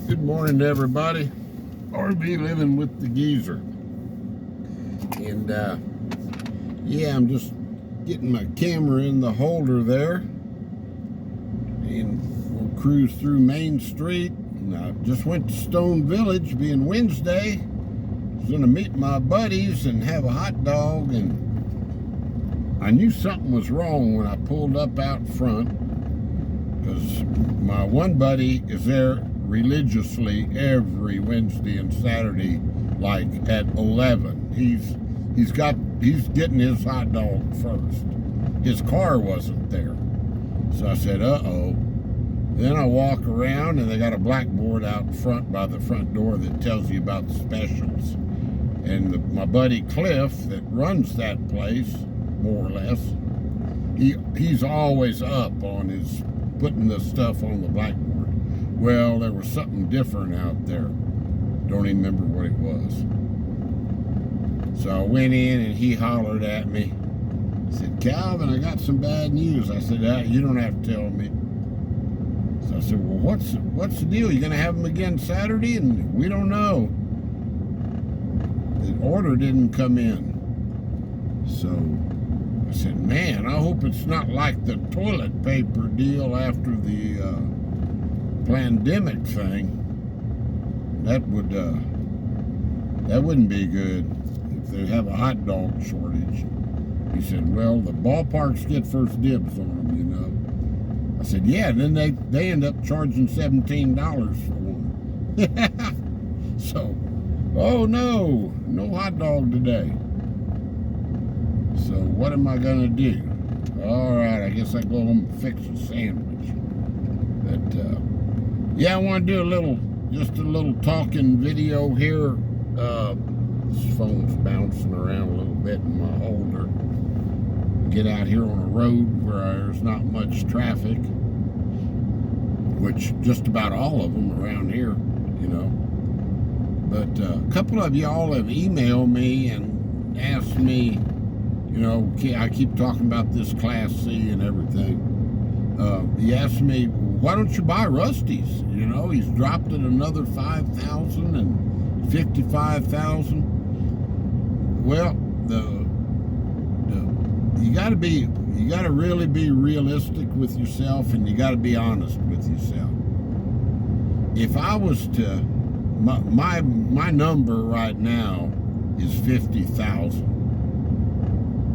Good morning to everybody. RV living with the geezer. And yeah, I'm just getting my camera in the holder there. And we'll cruise through Main Street. And I just went to Stone Village, being Wednesday. I was gonna meet my buddies and have a hot dog, and I knew something was wrong when I pulled up out front, because my one buddy is there religiously every Wednesday and Saturday, like at 11. He's getting his hot dog first. His car wasn't there, so I said, uh-oh. Then I walk around, and they got a blackboard out front by the front door that tells you about the specials. And my buddy Cliff, that runs that place, more or less, he's always up on his putting the stuff on the blackboard. Well, there was something different out there. Don't even remember what it was. So I went in, and he hollered at me. He said, "Calvin, I got some bad news." I said, "You don't have to tell me." So I said, "Well, what's the deal? You gonna have them again Saturday?" And we don't know. The order didn't come in. So I said, "Man, I hope it's not like the toilet paper deal after the pandemic thing. That wouldn't be good if they have a hot dog shortage." He said, "Well, the ballparks get first dibs on them, you know." I said, "Yeah." And then they end up charging $17 for one. So, oh no hot dog today. So what am I gonna do? All right, I guess I go home and fix a sandwich. But yeah, I want to do just a little talking video here. This phone's bouncing around a little bit in my holder. Get out here on a road where there's not much traffic, which just about all of them around here, you know. But a couple of y'all have emailed me and asked me, you know, I keep talking about this Class C and everything. He asked me, "Why don't you buy Rusty's? You know, he's dropped it another 5,000 and 55,000. Well, you got to really be realistic with yourself, and you got to be honest with yourself. If I was to, my number right now is 50,000,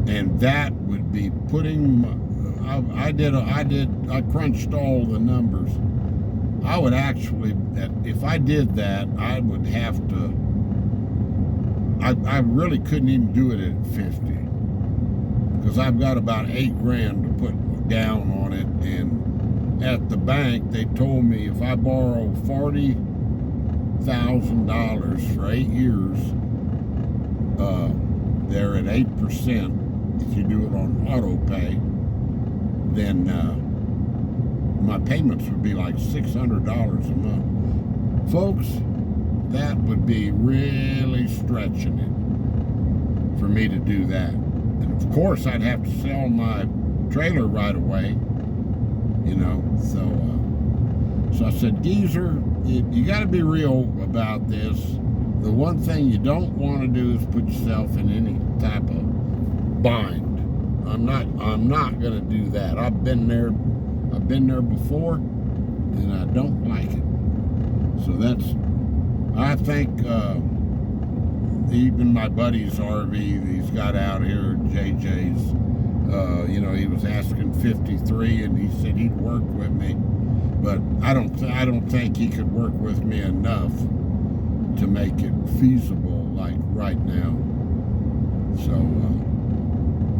and that would be putting. I crunched all the numbers. I would actually, if I did that, I would have to. I really couldn't even do it at 50. Because I've got about $8,000 to put down on it, and at the bank they told me if I borrow $40,000 for 8 years, they're at 8%. If you do it on auto pay, then my payments would be like $600 a month. Folks, that would be really stretching it for me to do that. And of course, I'd have to sell my trailer right away, you know. So I said, "Geezer, you got to be real about this. The one thing you don't want to do is put yourself in any type of bind. I'm not going to do that. I've been there before, and I don't like it." So I think. Even my buddy's RV he's got out here, JJ's, you know, he was asking 53, and he said he'd work with me, but I don't think he could work with me enough to make it feasible like right now. So,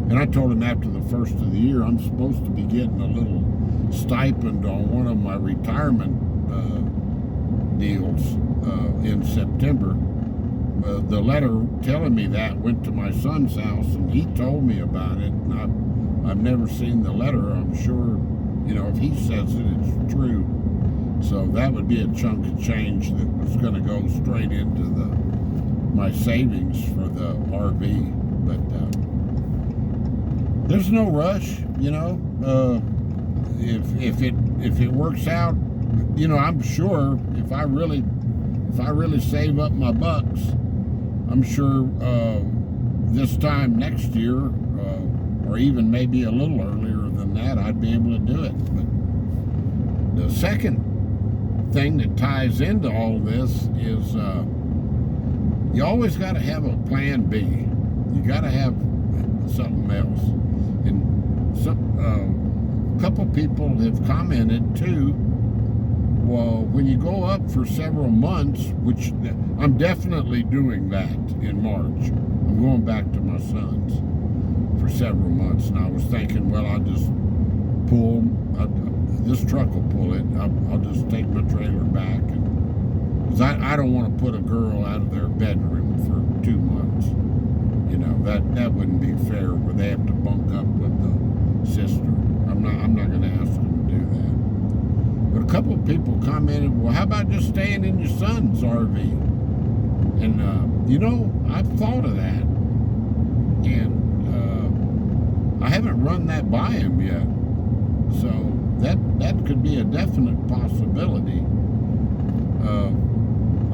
and I told him after the first of the year I'm supposed to be getting a little stipend on one of my retirement deals in September. The letter telling me that went to my son's house, and he told me about it, and I've never seen the letter. I'm sure, you know, if he says it, it's true. So that would be a chunk of change that was going to go straight into my savings for the RV. But there's no rush, you know. If it works out I'm sure if I really save up my bucks, I'm sure this time next year, or even maybe a little earlier than that, I'd be able to do it. But the second thing that ties into all this is you always got to have a plan B. You got to have something else. And a couple people have commented too, well, when you go up for several months, which I'm definitely doing that in March. I'm going back to my son's for several months. And I was thinking, well, I'll just pull, this truck will pull it. I'll just take my trailer back. Because I don't want to put a girl out of their bedroom for 2 months. That wouldn't be fair where they have to bunk up with the sister. I'm not going to ask them to do that. But a couple of people commented, well, how about just staying in your son's RV? And, I've thought of that. And I haven't run that by him yet. So that could be a definite possibility.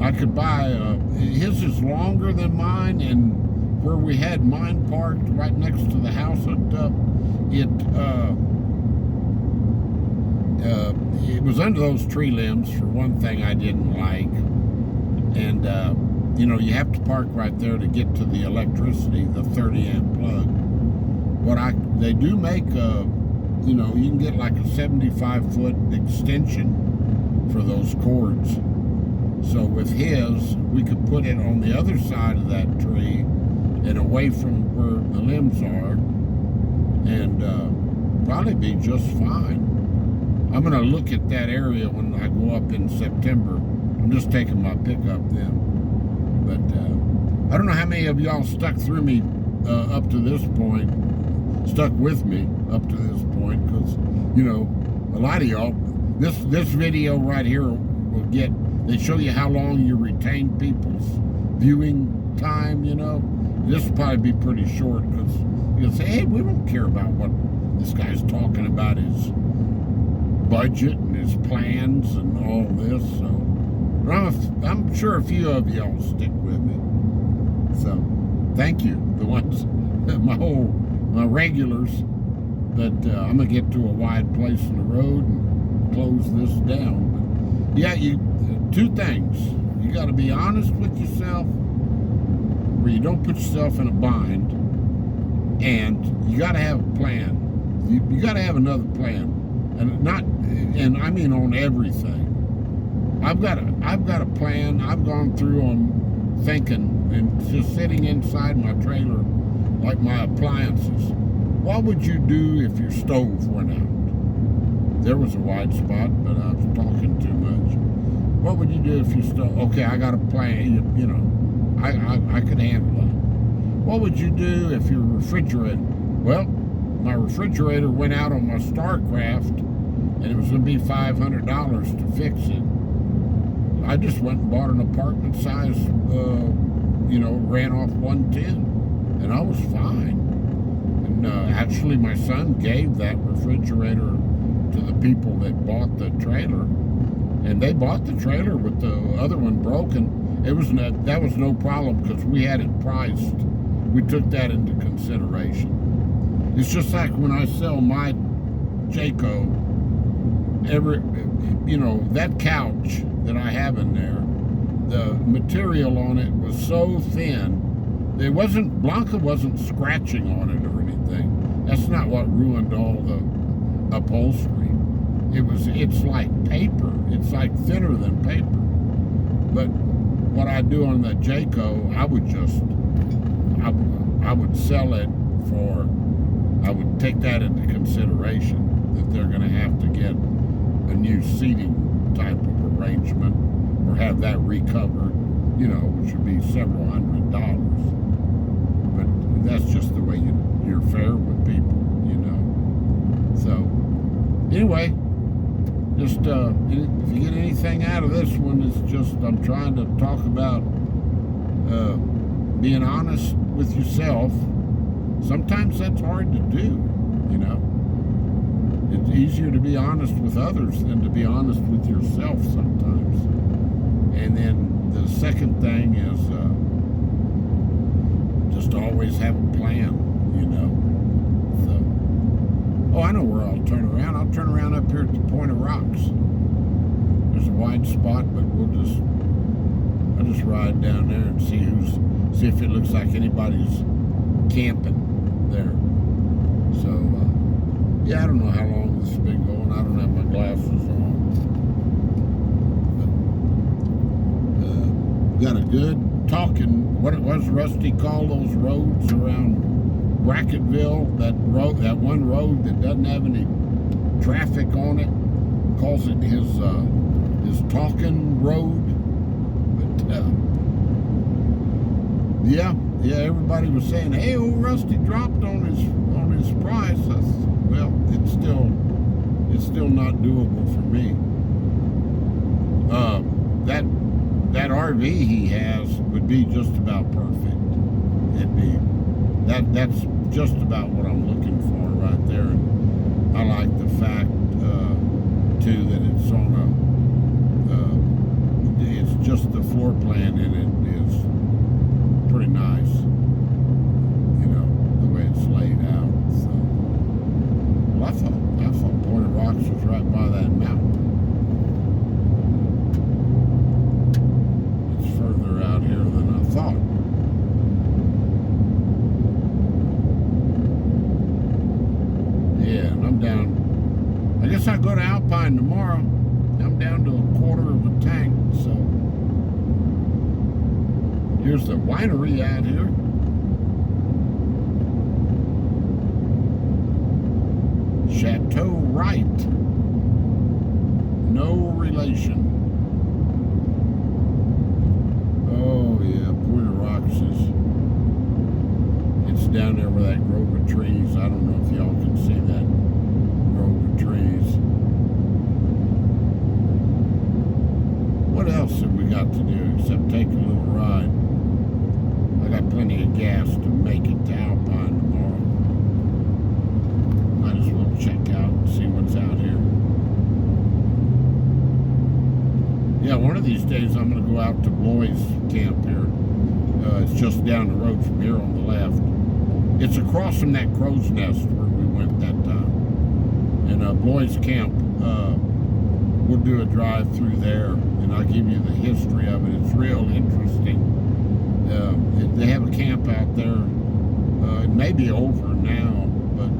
I could buy, his is longer than mine, and where we had mine parked right next to the house hooked up, it was under those tree limbs, for one thing I didn't like. And, you have to park right there to get to the electricity, the 30 amp plug. They do make you can get like a 75-foot extension for those cords. So with his, we could put it on the other side of that tree and away from where the limbs are, and probably be just fine. I'm going to look at that area when I go up in September. I'm just taking my pickup then. But I don't know how many of y'all stuck through me up to this point, stuck with me up to this point, because, a lot of y'all, this video right here will they show you how long you retain people's viewing time, This will probably be pretty short, because you'll say, hey, we don't care about what this guy's talking about, his budget and his plans and all this. So but I'm sure a few of y'all will stick with me. So thank you, the ones, my regulars. But I'm gonna get to a wide place in the road and close this down. But yeah, two things. You got to be honest with yourself, where you don't put yourself in a bind, and you got to have a plan. You got to have another plan, and I mean on everything. I've got a plan. I've gone through on thinking and just sitting inside my trailer, like my appliances. What would you do if your stove went out? There was a wide spot, but I was talking too much. What would you do if your stove? Okay, I got a plan. I could handle that. What would you do if your refrigerator? Well, my refrigerator went out on my StarCraft, and it was going to be $500 to fix it. I just went and bought an apartment size, ran off 110, and I was fine. And actually, my son gave that refrigerator to the people that bought the trailer, and they bought the trailer with the other one broken. That was no problem, because we had it priced. We took that into consideration. It's just like when I sell my Jayco, that couch that I have in there, the material on it was so thin, Blanca wasn't scratching on it or anything. That's not what ruined all the upholstery. It's like paper. It's like thinner than paper. But what I do on the Jayco, I would sell it for, I would take that into consideration, that they're going to have to get a new seating type of arrangement or have that recovered, which would be several $100s. But that's just the way you're fair with people, So anyway, just if you get anything out of this one, it's just I'm trying to talk about being honest with yourself. Sometimes that's hard to do, it's easier to be honest with others than to be honest with yourself sometimes. And then the second thing is just always have a plan, you know. So, oh, I know where I'll turn around. I'll turn around up here at the Point of Rocks. There's a wide spot, but I'll just ride down there and see if it looks like anybody's camping there. So, yeah, I don't know how long this has been going. I don't have my glasses on. But, got a good talking. What it was Rusty called those roads around Brackettville, that one road that doesn't have any traffic on it, calls it his talking road. But yeah, everybody was saying, hey, old Rusty dropped on his price. Well, it's still not doable for me. That RV he has would be just about perfect. That's just about what I'm looking for right there. And I like the fact too that it's on it's just the floor plan in it is pretty nice. You know, the way it's laid out. So, well, I thought Point of Rocks was right by that mountain. It's further out here than I thought. Yeah, and I'm down. I guess I go to Alpine tomorrow. I'm down to a quarter of a tank, so here's the winery out here. Chateau Wright. No relation. Oh yeah, Point of Rocks it's down there where that grove of trees. I don't know if y'all can see that grove of trees. What else have we got to do except take a little ride? I got plenty of gas to make it to Alpine tomorrow. Might as well check out and see what's out here. Yeah, one of these days I'm going to go out to Bloy's camp here. It's just down the road from here on the left. It's across from that crow's nest where we went that time. And Bloy's camp, we'll do a drive through there, and I'll give you the history of it. It's real interesting. They have a camp out there. It may be over now, but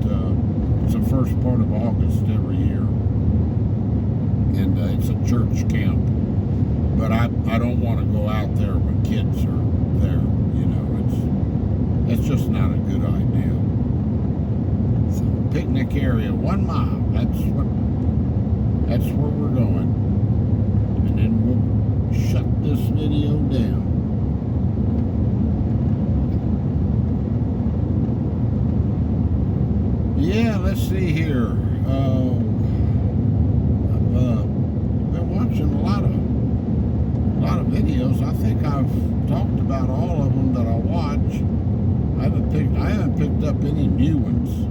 it's the first part of August every year. And it's a church camp. But I don't want to go out there when kids are there. You know, it's just not a good idea. So, picnic area, 1 mile. That's where we're going. And then we'll shut this video down. Yeah, let's see here. I've been watching a lot of videos. I think I've talked about all of them that I watch. I haven't picked up any new ones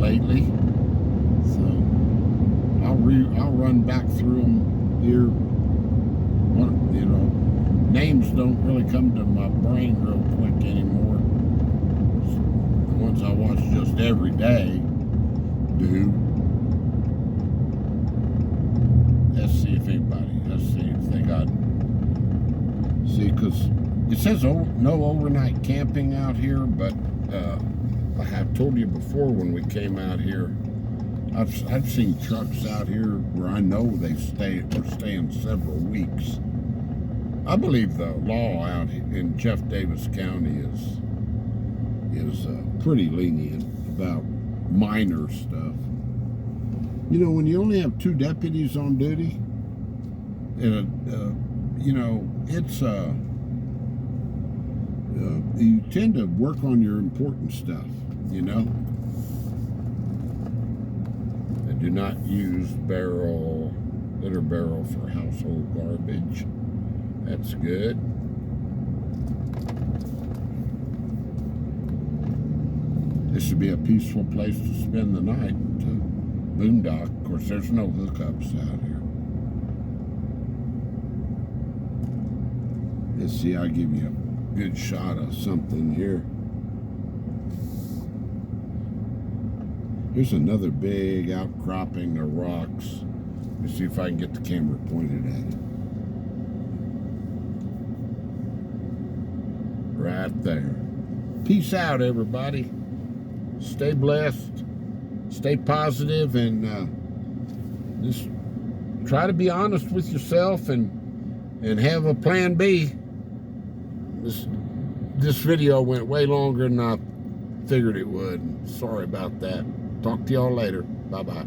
lately. So I'll run back through them here. You know, names don't really come to my brain real quick anymore. The ones I watch just every day do. Let's see if they got. See, because it says no overnight camping out here, but like I've told you before, when we came out here, I've seen trucks out here where I know they're staying several weeks. I believe the law out in Jeff Davis County is pretty lenient about minor stuff. You know, when you only have 2 deputies on duty, and you know, it's you tend to work on your important stuff. You know, and do not use litter barrel for household garbage. That's good. This should be a peaceful place to spend the night. boondock. Of course, there's no hookups out here. Let's see, I'll give you a good shot of something here. Here's another big outcropping of rocks. Let's see if I can get the camera pointed at it. Right there. Peace out, everybody. Stay blessed. Stay positive, and just try to be honest with yourself and have a plan B. This video went way longer than I figured it would. Sorry about that. Talk to y'all later. Bye-bye.